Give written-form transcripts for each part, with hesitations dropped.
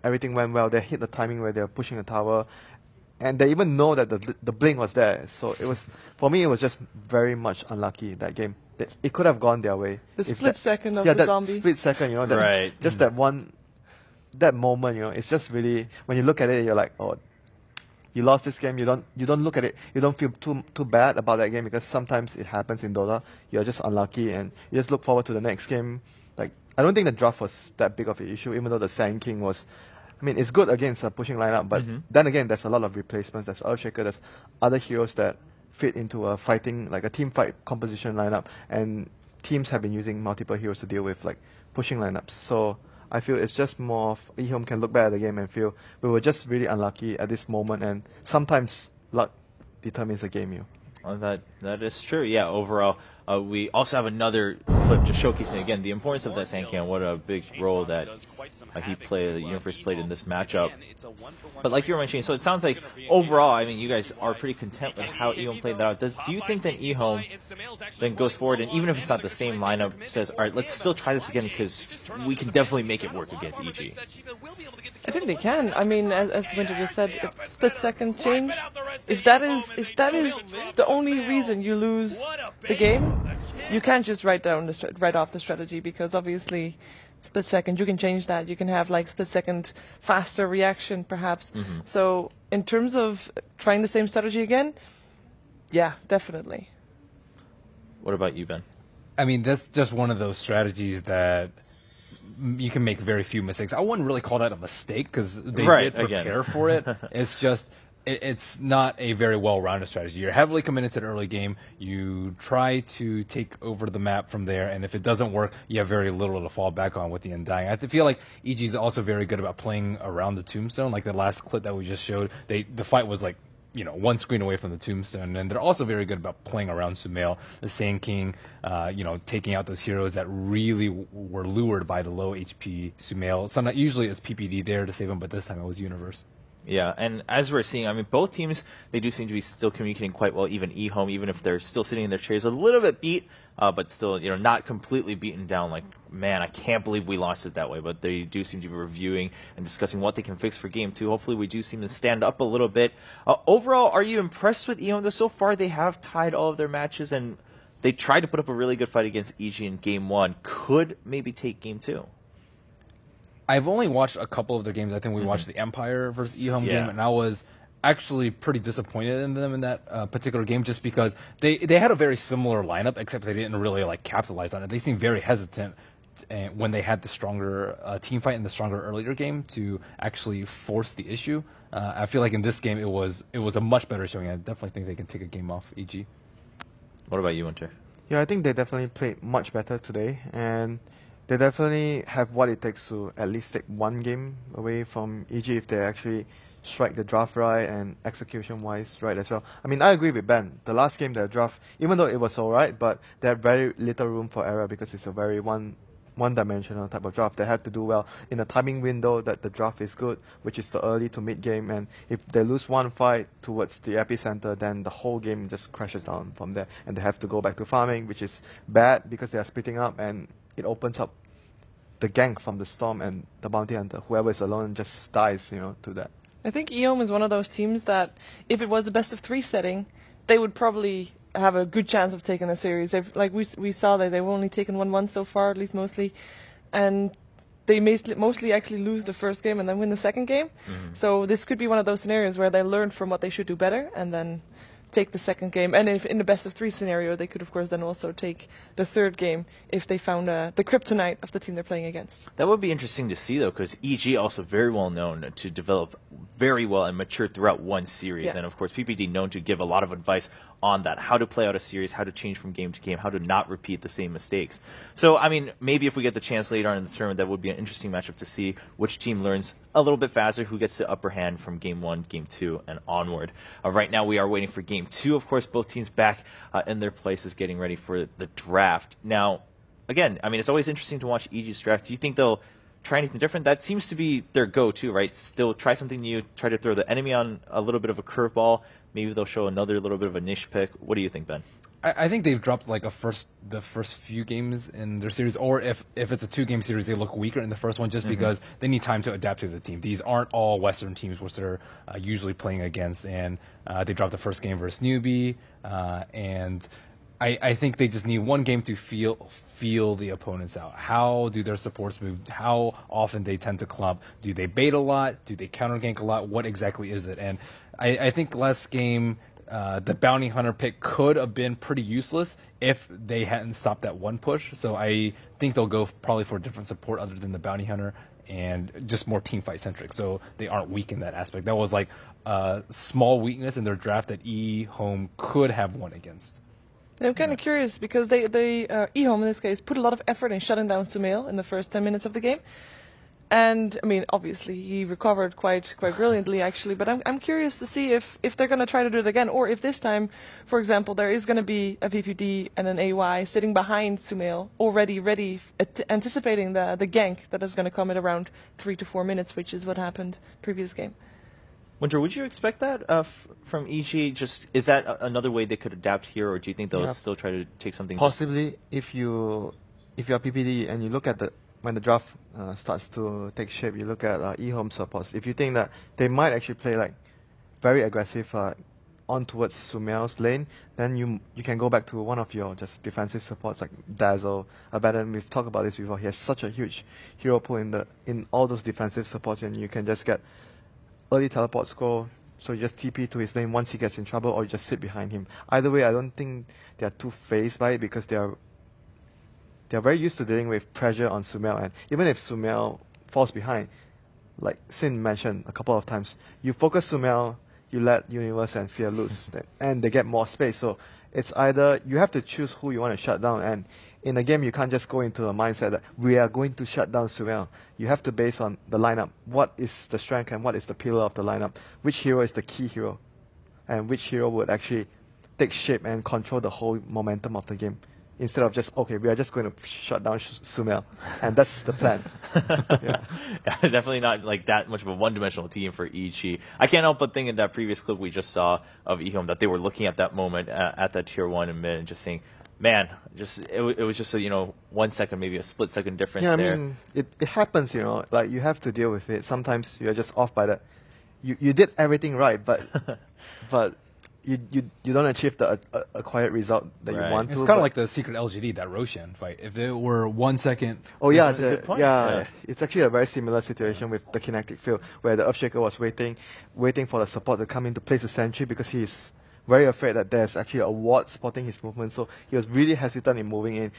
everything went well. They hit the timing where they were pushing the tower, and they even know that the blink was there. So it was, for me, it was just very much unlucky that game. It could have gone their way. The split second of the zombie. Yeah, that split second, that, right. Just that one, that moment, it's just really, when you look at it, you're like, oh, you lost this game. You don't look at it. You don't feel too bad about that game, because sometimes it happens in Dota. You're just unlucky, and you just look forward to the next game. Like, I don't think the draft was that big of an issue, even though the Sand King was, I mean, it's good against a pushing lineup, but then again, there's a lot of replacements. There's Earthshaker, there's other heroes that fit into a fighting, like a team fight composition lineup, and teams have been using multiple heroes to deal with like pushing lineups. So I feel it's just more of eHome can look back at the game and feel we were just really unlucky at this moment, and sometimes luck determines a game. That is true. Yeah, overall, we also have another clip just showcasing again the importance of that Sandcan. What a big role that he played, the Universe played in this matchup. But like you were mentioning, so it sounds like overall, I mean, you guys are pretty content with how eHome played that out. Do you think that eHome then goes forward, and even if it's not the same lineup, says, all right, let's still try this again because we can definitely make it work against EG? I think they can. I mean, as Winter just said, split second change. If that is the only reason you lose the game, you can't just write off the strategy, because obviously split second you can change that. You can have like split second faster reaction perhaps. So in terms of trying the same strategy again, yeah, definitely. What about you, Ben? I mean, that's just one of those strategies that you can make very few mistakes. I wouldn't really call that a mistake, because they did prepare for it. It's just it's not a very well-rounded strategy. You're heavily committed to the early game. You try to take over the map from there, and if it doesn't work, you have very little to fall back on with the Undying. I feel like EG is also very good about playing around the Tombstone. Like the last clip that we just showed, the fight was like, one screen away from the Tombstone, and they're also very good about playing around Sumail, the Sand King, taking out those heroes that really were lured by the low HP Sumail. Usually it's PPD there to save them, but this time it was Universe. Yeah, and as we're seeing, I mean, both teams, they do seem to be still communicating quite well, even eHome, even if they're still sitting in their chairs a little bit beat, but still, not completely beaten down like, man, I can't believe we lost it that way. But they do seem to be reviewing and discussing what they can fix for Game 2. Hopefully we do seem to stand up a little bit. Overall, are you impressed with eHome? So far, they have tied all of their matches, and they tried to put up a really good fight against EG in Game 1. Could maybe take Game 2. I've only watched a couple of their games. I think we watched the Empire versus eHome game, and I was actually pretty disappointed in them in that particular game, just because they had a very similar lineup, except they didn't really capitalize on it. They seemed very hesitant when they had the stronger team fight in the stronger earlier game to actually force the issue. I feel like in this game it was a much better showing. I definitely think they can take a game off EG. What about you, Winter? Yeah, I think they definitely played much better today, and they definitely have what it takes to at least take one game away from EG if they actually strike the draft right and execution-wise right as well. I mean, I agree with Ben. The last game, their draft, even though it was alright, but they had very little room for error because it's a very one-dimensional type of draft. They had to do well in a timing window that the draft is good, which is the early to mid-game. And if they lose one fight towards the epicenter, then the whole game just crashes down from there. And they have to go back to farming, which is bad because they are splitting up, and it opens up the gank from the Storm and the Bounty Hunter. Whoever is alone just dies, to that. I think eHome is one of those teams that, if it was a best-of-3 setting, they would probably have a good chance of taking the series. We saw that they've only taken 1-1 so far, at least mostly, and they mostly actually lose the first game and then win the second game. So this could be one of those scenarios where they learn from what they should do better and then take the second game. And if in the best-of-3 scenario, they could, of course, then also take the third game if they found the kryptonite of the team they're playing against. That would be interesting to see, though, because EG also very well known to develop very well and mature throughout one series. And, of course, PPD known to give a lot of advice on that, how to play out a series, how to change from game to game, how to not repeat the same mistakes. So, I mean, maybe if we get the chance later on in the tournament, that would be an interesting matchup to see which team learns a little bit faster, who gets the upper hand from Game 1, Game 2, and onward. Right now, we are waiting for Game 2. Of course, both teams back in their places getting ready for the draft. Now, again, I mean, it's always interesting to watch EG's draft. Do you think they'll try anything different? That seems to be their go-to, right? Still try something new, try to throw the enemy on a little bit of a curveball. Maybe they'll show another little bit of a niche pick. What do you think, Ben? I think they've dropped like the first few games in their series, or if it's a 2-game series, they look weaker in the first one just because they need time to adapt to the team. These aren't all Western teams which they're usually playing against, and they dropped the first game versus newbie, and I think they just need one game to feel the opponents out. How do their supports move? How often they tend to clump? Do they bait a lot? Do they counter gank a lot? What exactly is it? And I think last game, the bounty hunter pick could have been pretty useless if they hadn't stopped that one push. So I think they'll go probably for a different support other than the bounty hunter and just more team fight centric. So they aren't weak in that aspect. That was like a small weakness in their draft that E-Home could have won against. I'm kind of curious because they eHome in this case put a lot of effort in shutting down Sumail in the first 10 minutes of the game, and I mean obviously he recovered quite brilliantly actually. But I'm curious to see if they're going to try to do it again, or if this time, for example, there is going to be a VPD and an AY sitting behind Sumail already ready, anticipating the gank that is going to come at around 3 to 4 minutes, which is what happened previous game. Winter, would you expect that from EG? Just is that another way they could adapt here, or do you think they'll still try to take something? Possibly, if you're PPD and you look at when the draft starts to take shape, you look at eHome supports. If you think that they might actually play like very aggressive on towards Sumail's lane, then you can go back to one of your just defensive supports like Dazzle, Abaddon. We've talked about this before. He has such a huge hero pool in all those defensive supports, and you can just get early teleport score, so you just TP to his lane once he gets in trouble, or you just sit behind him. Either way, I don't think they are too phased by it because they are very used to dealing with pressure on Sumail, and even if Sumail falls behind, like Sin mentioned a couple of times, you focus Sumail, you let Universe and Fear loose, and they get more space. So it's either you have to choose who you want to shut down, and in a game you can't just go into a mindset that we are going to shut down Sumail. You have to base on the lineup. What is the strength and what is the pillar of the lineup? Which hero is the key hero? And which hero would actually take shape and control the whole momentum of the game? Instead of just, okay, we are just going to shut down Sumail. And that's the plan. Yeah, definitely not like that much of a one-dimensional team for EG. I can't help but think in that previous clip we just saw of eHome that they were looking at that moment at that tier 1 and mid and just saying, man, it was just a 1 second, maybe a split second difference there. I mean, it happens, like you have to deal with it. Sometimes you're just off by that. You did everything right, but you don't achieve the acquired result that you want to. It's kind of like the secret LGD, that Roshan fight. If there were 1 second... Oh yeah, it's actually a very similar situation with the kinetic field, where the Earthshaker was waiting for the support to come in to place a sentry because he's very afraid that there's actually a ward spotting his movement, so he was really hesitant in moving in.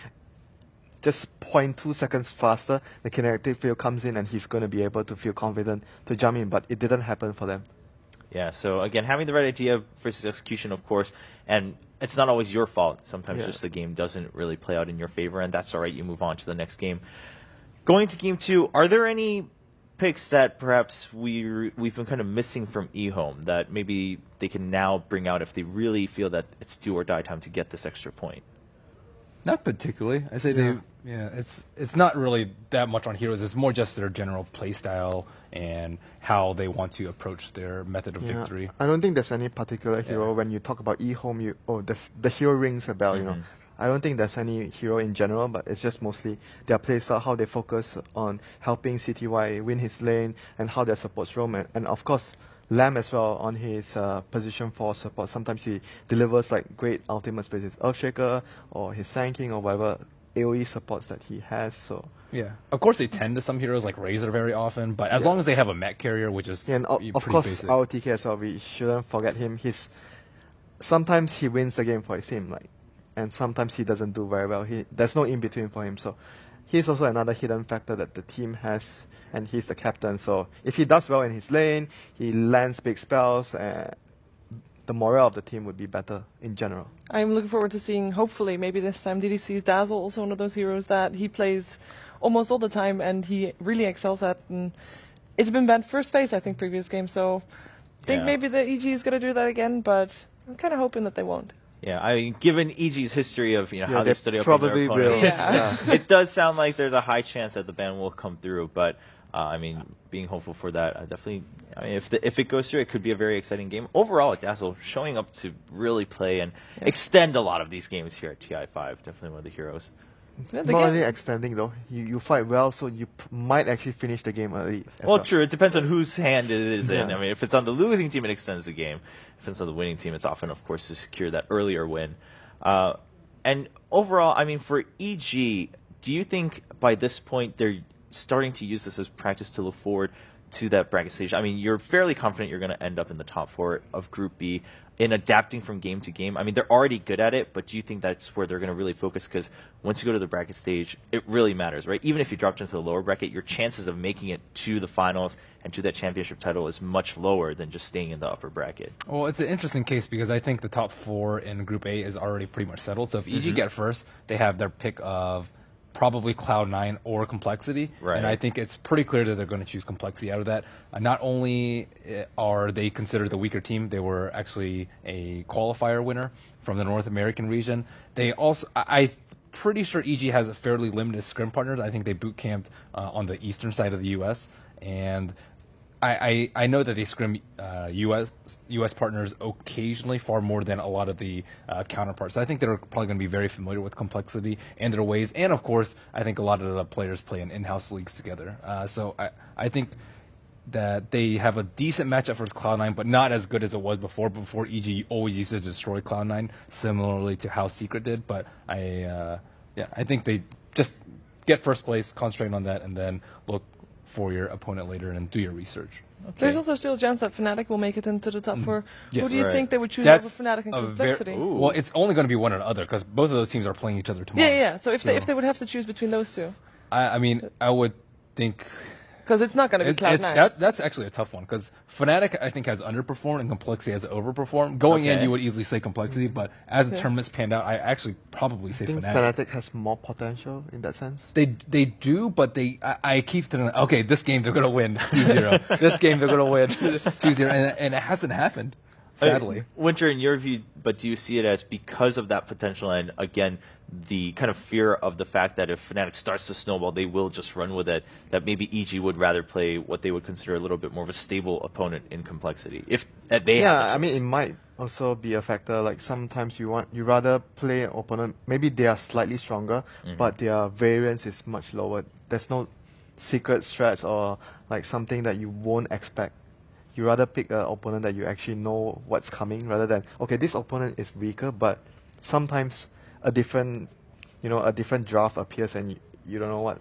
Just 0.2 seconds faster, the kinetic field comes in and he's going to be able to feel confident to jump in, but it didn't happen for them. Yeah, so again, having the right idea versus execution, of course, and it's not always your fault. Sometimes just the game doesn't really play out in your favor, and that's all right. You move on to the next game. Going to game 2, are there any picks that perhaps we've been kind of missing from eHome that maybe they can now bring out if they really feel that it's do or die time to get this extra point? Not particularly. I say it's not really that much on heroes. It's more just their general play style and how they want to approach their method of victory. I don't think there's any particular hero when you talk about eHome. The hero rings a bell. I don't think there's any hero in general, but it's just mostly their playstyle, how they focus on helping CTY win his lane, and how their supports roam. And of course, Lamb as well on his position 4 support. Sometimes he delivers like great ultimates with his Earthshaker or his Sanking or whatever AoE supports that he has. So yeah, of course they tend to some heroes like Razor very often, but as long as they have a mech carrier, which is and of course basic. Our TK as well, we shouldn't forget him. Sometimes he wins the game for his team, and sometimes he doesn't do very well. There's no in between for him. So he's also another hidden factor that the team has, and he's the captain. So if he does well in his lane, he lands big spells, the morale of the team would be better in general. I'm looking forward to seeing, hopefully, maybe this time DDC's Dazzle, also one of those heroes that he plays almost all the time and he really excels at. And it's been banned first phase, I think, previous game. So I think maybe the EG is going to do that again, but I'm kind of hoping that they won't. Yeah, I mean, given EG's history of how they study up probably their opponents, will. it does sound like there's a high chance that the ban will come through. But I mean, being hopeful for that, definitely. I mean, if it goes through, it could be a very exciting game. Overall, at Dazzle, showing up to really play and extend a lot of these games here at TI5. Definitely one of the heroes. Yeah, Not only extending though, you fight well, so you might actually finish the game early. Well, true. It depends on whose hand it is in. I mean, if it's on the losing team, it extends the game. If it's on the winning team, it's often, of course, to secure that earlier win. And overall, I mean, for EG, do you think by this point they're starting to use this as practice to look forward to that bracket stage? I mean, you're fairly confident you're going to end up in the top 4 of Group B. In adapting from game to game, I mean, they're already good at it, but do you think that's where they're going to really focus? Because once you go to the bracket stage, it really matters, right? Even if you dropped into the lower bracket, your chances of making it to the finals and to that championship title is much lower than just staying in the upper bracket. Well, it's an interesting case because I think the top 4 in Group A is already pretty much settled. So if EG get first, they have their pick of probably Cloud9 or Complexity. Right. And I think it's pretty clear that they're going to choose Complexity out of that. Not only are they considered the weaker team, they were actually a qualifier winner from the North American region. They also, I'm pretty sure EG has a fairly limited scrim partners. I think they boot camped on the eastern side of the U.S. And I know that they scrim U.S. partners occasionally far more than a lot of the counterparts. So I think they're probably going to be very familiar with Complexity and their ways. And, of course, I think a lot of the players play in in-house leagues together. So I think that they have a decent matchup versus Cloud9, but not as good as it was before. Before, EG always used to destroy Cloud9, similarly to how Secret did. But I think they just get first place, concentrate on that, and then look for your opponent later and do your research. Okay. There's also still a chance that Fnatic will make it into the top 4. Yes. Who do you think they would choose That's over Fnatic and Complexity? well, it's only going to be one or the other because both of those teams are playing each other tomorrow. Yeah. So if they would have to choose between those two, I mean, I would think because it's not going to be Cloud9. That's actually a tough one because Fnatic, I think, has underperformed and Complexity has overperformed. Going in, you would easily say Complexity, but as the tournament's panned out, I actually probably say I think Fnatic. Fnatic has more potential in that sense. They do, but I keep thinking, okay, this game they're going to win 2-0. This game they're going to win 2-0, and it hasn't happened, sadly. Winter, in your view, but do you see it as because of that potential and, again, the kind of fear of the fact that if Fnatic starts to snowball, they will just run with it, that maybe EG would rather play what they would consider a little bit more of a stable opponent in Complexity? If they have I mean, it might also be a factor. Like sometimes you rather play an opponent, maybe they are slightly stronger, but their variance is much lower. There's no secret strats or like something that you won't expect. You rather pick an opponent that you actually know what's coming rather than, okay, this opponent is weaker, but sometimes a different draft appears and you don't know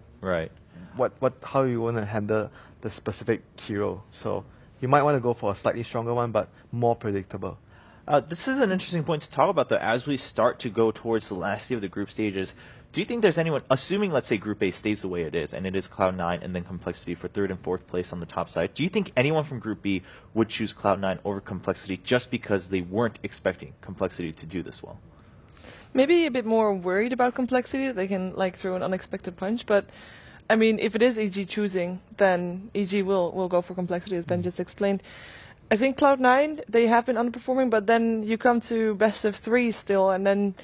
how you want to handle the specific hero. So you might want to go for a slightly stronger one, but more predictable. This is an interesting point to talk about, though, as we start to go towards the last day of the group stages. Do you think there's anyone, assuming, let's say, Group A stays the way it is, and it is Cloud9 and then Complexity for 3rd and 4th place on the top side, do you think anyone from Group B would choose Cloud9 over Complexity just because they weren't expecting Complexity to do this well? Maybe a bit more worried about Complexity, that they can throw an unexpected punch, but I mean, if it is EG choosing, then EG will go for Complexity, as Ben just explained. I think Cloud9, they have been underperforming, but then you come to best of 3 still, and then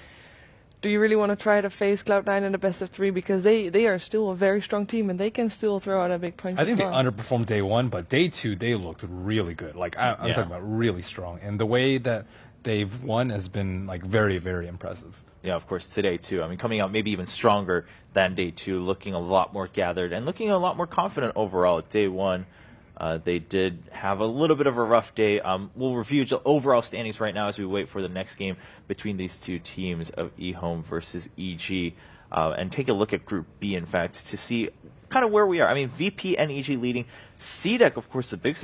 do you really want to try to face Cloud9 in the best of 3? Because they are still a very strong team, and they can still throw out a big punch. I think they underperformed day 1, but day 2, they looked really good. I'm talking about really strong. And the way that they've won has been very, very impressive. Yeah, of course, today, too. I mean, coming out maybe even stronger than day 2, looking a lot more gathered and looking a lot more confident overall. Day 1, they did have a little bit of a rough day. We'll review overall standings right now as we wait for the next game between these two teams of eHome versus EG, and take a look at Group B, in fact, to see kind of where we are. I mean, VP and EG leading. CDEC, of course, the big surprise.